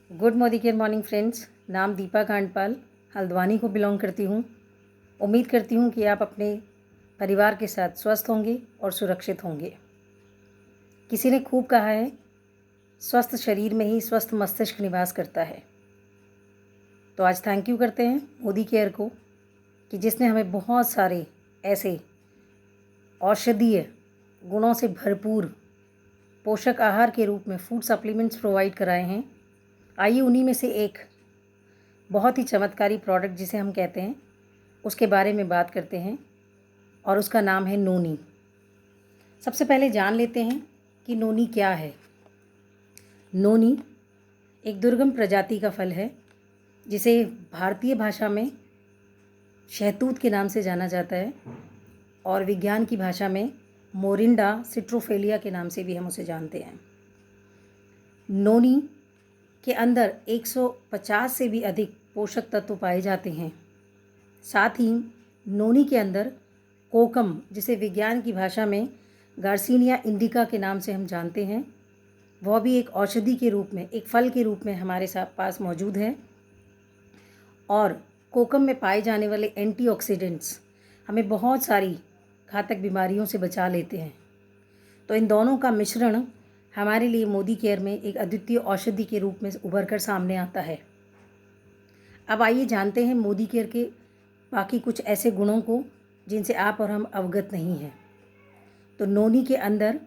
Good morning friends. नाम दीपा कांडपाल, हल्द्वानी को belong करती हूँ। उम्मीद करती हूँ कि आप अपने परिवार के साथ स्वस्थ होंगे और सुरक्षित होंगे। किसी ने खूब कहा है, स्वस्थ शरीर में ही स्वस्थ मस्तिष्क निवास करता है। तो आज थैंक यू करते हैं मोदी केयर को कि जिसने हमें बहुत सारे ऐसे औषधीय गुणों से भरपूर पोषक आहार के रूप में फूड सप्लीमेंट्स प्रोवाइड कराए हैं। आइए उन्हीं में से एक बहुत ही चमत्कारी प्रोडक्ट जिसे हम कहते हैं उसके बारे में बात करते हैं और उसका नाम है नोनी। सबसे पहले जान लेते हैं कि नोनी क्या है। नोनी एक दुर्गम प्रजाति का फल है जिसे भारतीय भाषा में शहतूत के नाम से जाना जाता है और विज्ञान की भाषा में मोरिंडा सिट्रोफेलिया के नाम से भी हम उसे जानते हैं। नोनी के अंदर 150 से भी अधिक पोषक तत्व पाए जाते हैं। साथ ही नोनी के अंदर कोकम, जिसे विज्ञान की भाषा में गार्सिनिया इंडिका के नाम से हम जानते हैं, वह भी एक औषधि के रूप में, एक फल के रूप में हमारे साथ पास मौजूद है। और कोकम में पाए जाने वाले एंटीऑक्सीडेंट्स हमें बहुत सारी घातक बीमारियों से बचा लेते हैं। तो इन दोनों का मिश्रण हमारे लिए मोदी केयर में एक अद्वितीय औषधि के रूप में उभर कर सामने आता है। अब आइए जानते हैं मोदी केयर के बाकी कुछ ऐसे गुणों को जिनसे आप और हम अवगत नहीं हैं। तो नोनी के अंदर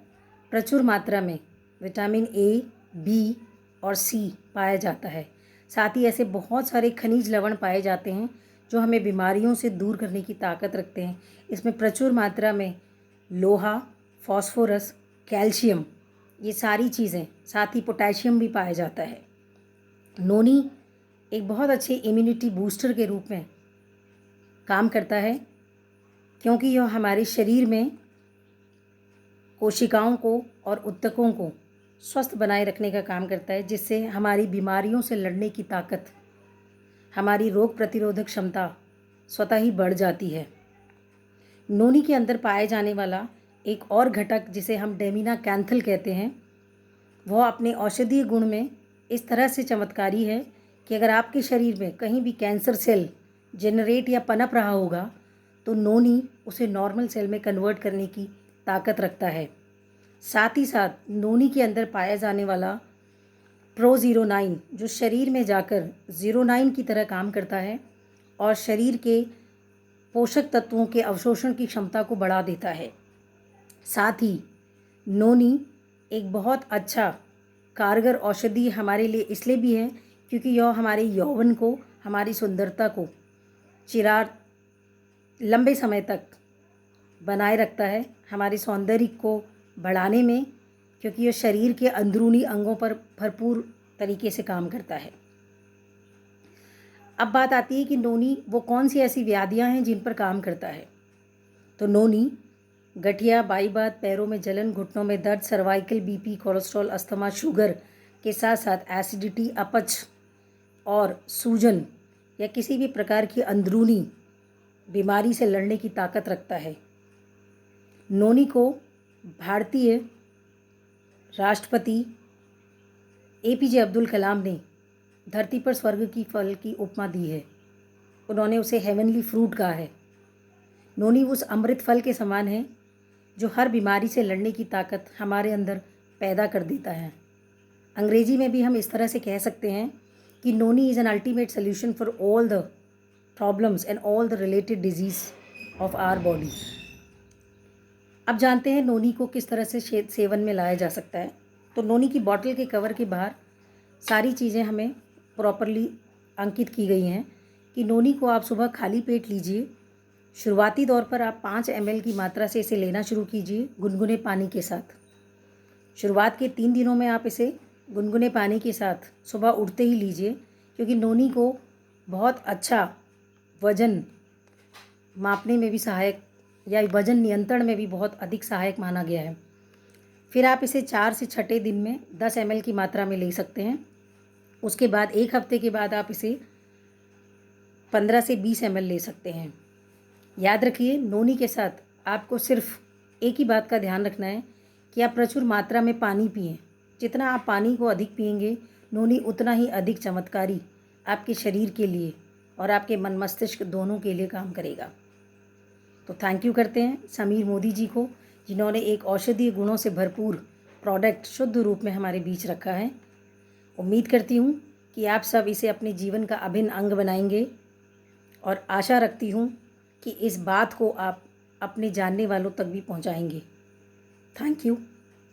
प्रचुर मात्रा में विटामिन ए, बी और सी पाया जाता है। साथ ही ऐसे बहुत सारे खनिज लवण पाए जाते हैं जो हमें बीमारियों से दूर करने की ताकत रखते हैं। इसमें प्रचुर मात्रा में लोहा, फॉस्फोरस, कैल्शियम, ये सारी चीज़ें, साथ ही पोटेशियम भी पाया जाता है। नोनी एक बहुत अच्छे इम्यूनिटी बूस्टर के रूप में काम करता है क्योंकि यह हमारे शरीर में कोशिकाओं को और ऊतकों को स्वस्थ बनाए रखने का काम करता है, जिससे हमारी बीमारियों से लड़ने की ताकत, हमारी रोग प्रतिरोधक क्षमता स्वतः ही बढ़ जाती है। नोनी के अंदर पाए जाने वाला एक और घटक जिसे हम डेमिना कैंथल कहते हैं, वह अपने औषधीय गुण में इस तरह से चमत्कारी है कि अगर आपके शरीर में कहीं भी कैंसर सेल जनरेट या पनप रहा होगा तो नोनी उसे नॉर्मल सेल में कन्वर्ट करने की ताकत रखता है। साथ ही साथ नोनी के अंदर पाया जाने वाला प्रो-09 जो शरीर में जाकर 09 की तरह काम करता है और शरीर के पोषक तत्वों के अवशोषण की क्षमता को बढ़ा देता है। साथ ही नोनी एक बहुत अच्छा कारगर औषधि हमारे लिए इसलिए भी है क्योंकि यह हमारे यौवन को, हमारी सुंदरता को लंबे समय तक बनाए रखता है, हमारे सौंदर्य को बढ़ाने में, क्योंकि यह शरीर के अंदरूनी अंगों पर भरपूर तरीके से काम करता है। अब बात आती है कि नोनी वो कौन सी ऐसी व्याधियां हैं जिन पर काम करता है। तो नोनी गठिया, बाईबात, पैरों में जलन, घुटनों में दर्द, cervical, BP, cholesterol, asthma, sugar के साथ साथ एसिडिटी, अपच और सूजन या किसी भी प्रकार की अंदरूनी बीमारी से लड़ने की ताकत रखता है। नोनी को भारतीय राष्ट्रपति APJ अब्दुल कलाम ने धरती पर स्वर्ग की फल की उपमा दी है। उन्होंने उसे हेवनली फ्रूट कहा है। नोनी उस अमृत फल के समान है जो हर बीमारी से लड़ने की ताकत हमारे अंदर पैदा कर देता है। अंग्रेजी में भी हम इस तरह से कह सकते हैं कि noni is an ultimate solution for all the problems and all the related disease of our body. अब जानते हैं नोनी को किस तरह से सेवन में लाया जा सकता है। तो नोनी की बॉटल के कवर के बाहर सारी चीज़ें हमें प्रॉपरली अंकित की गई हैं कि नोनी को आप सुबह खाली पेट लीजिए। शुरुआती दौर पर आप 5 ml की मात्रा से इसे लेना शुरू कीजिए गुनगुने पानी के साथ। शुरुआत के 3 दिनों में आप इसे गुनगुने पानी के साथ सुबह उठते ही लीजिए, क्योंकि नोनी को बहुत अच्छा वज़न मापने में भी सहायक या वज़न नियंत्रण में भी बहुत अधिक सहायक माना गया है। फिर आप इसे 4 से 6 दिन में 10 ml की मात्रा में ले सकते हैं। उसके बाद 1 हफ्ते के बाद आप इसे 15 से 20 ml ले सकते हैं। याद रखिए, नोनी के साथ आपको सिर्फ एक ही बात का ध्यान रखना है कि आप प्रचुर मात्रा में पानी पिएं। जितना आप पानी को अधिक पिएंगे, नोनी उतना ही अधिक चमत्कारी आपके शरीर के लिए और आपके मन मस्तिष्क दोनों के लिए काम करेगा। तो थैंक यू करते हैं समीर मोदी जी को, जिन्होंने एक औषधीय गुणों से भरपूर प्रोडक्ट शुद्ध रूप में हमारे बीच रखा है। उम्मीद करती हूँ कि आप सब इसे अपने जीवन का अभिन्न अंग बनाएंगे और आशा रखती हूँ कि इस बात को आप अपने जानने वालों तक भी पहुँचाएंगे। Thank you.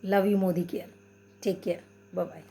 Love you Modi care. Take care. Bye bye.